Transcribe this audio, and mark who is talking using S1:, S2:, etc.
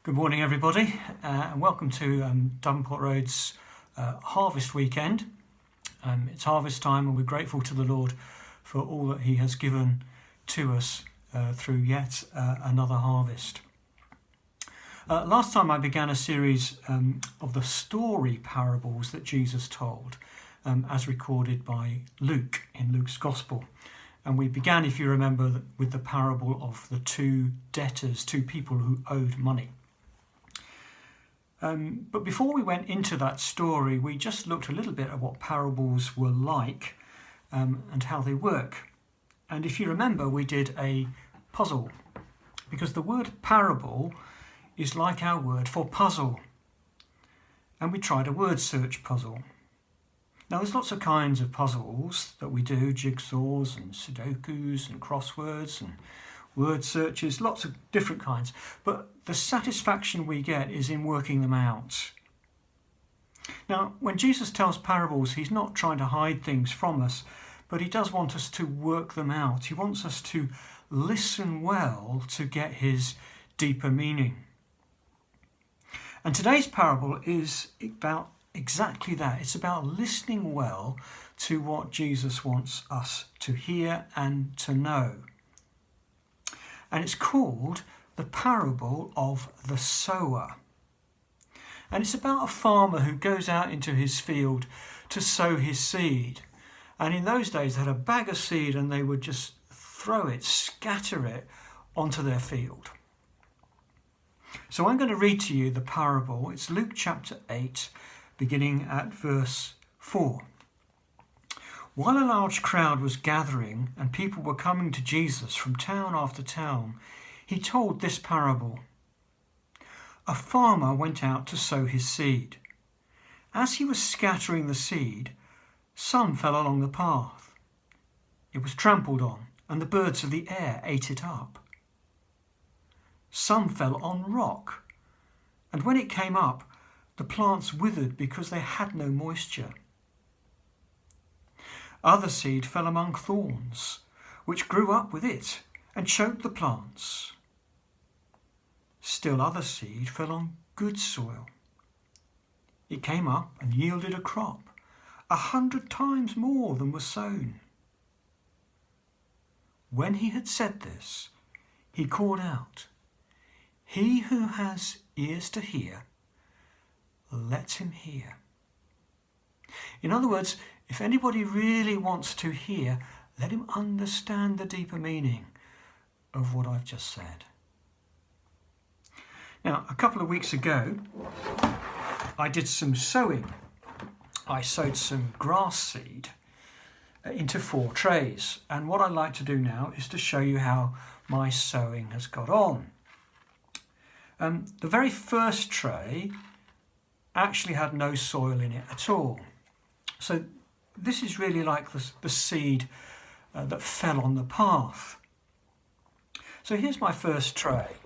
S1: Good morning, everybody, and welcome to Devonport Road's Harvest Weekend. It's harvest time, and we're grateful to the Lord for all that He has given to us through yet another harvest. Last time I began a series of the story parables that Jesus told, as recorded by Luke in Luke's Gospel. And we began, if you remember, with the parable of the two debtors, two people who owed money. But before we went into that story, we just looked a little bit at what parables were like and how they work. And if you remember, we did a puzzle, because the word parable is like our word for puzzle. And we tried a word search puzzle. Now, there's lots of kinds of puzzles that we do, jigsaws and sudokus and crosswords and word searches, lots of different kinds. But the satisfaction we get is in working them out. Now, when Jesus tells parables, he's not trying to hide things from us, but he does want us to work them out. He wants us to listen well to get his deeper meaning. And today's parable is about exactly that. It's about listening well to what Jesus wants us to hear and to know. And it's called the parable of the sower. And it's about a farmer who goes out into his field to sow his seed. And in those days they had a bag of seed and they would just throw it, scatter it onto their field. So I'm going to read to you the parable. It's Luke chapter 8, beginning at verse 4. While a large crowd was gathering and people were coming to Jesus from town after town, he told this parable. A farmer went out to sow his seed. As he was scattering the seed, some fell along the path. It was trampled on, and the birds of the air ate it up. Some fell on rock, and when it came up, the plants withered because they had no moisture. Other seed fell among thorns, which grew up with it and choked the plants. Still other seed fell on good soil. It came up and yielded a crop, 100 times more than was sown. When he had said this, he called out, "He who has ears to hear, let him hear." In other words, if anybody really wants to hear, let him understand the deeper meaning of what I've just said. Now, a couple of weeks ago, I did some sowing. I sowed some grass seed into 4 trays. And what I'd like to do now is to show you how my sowing has got on. The very first tray actually had no soil in it at all. So this is really like the seed that fell on the path. So here's my first tray.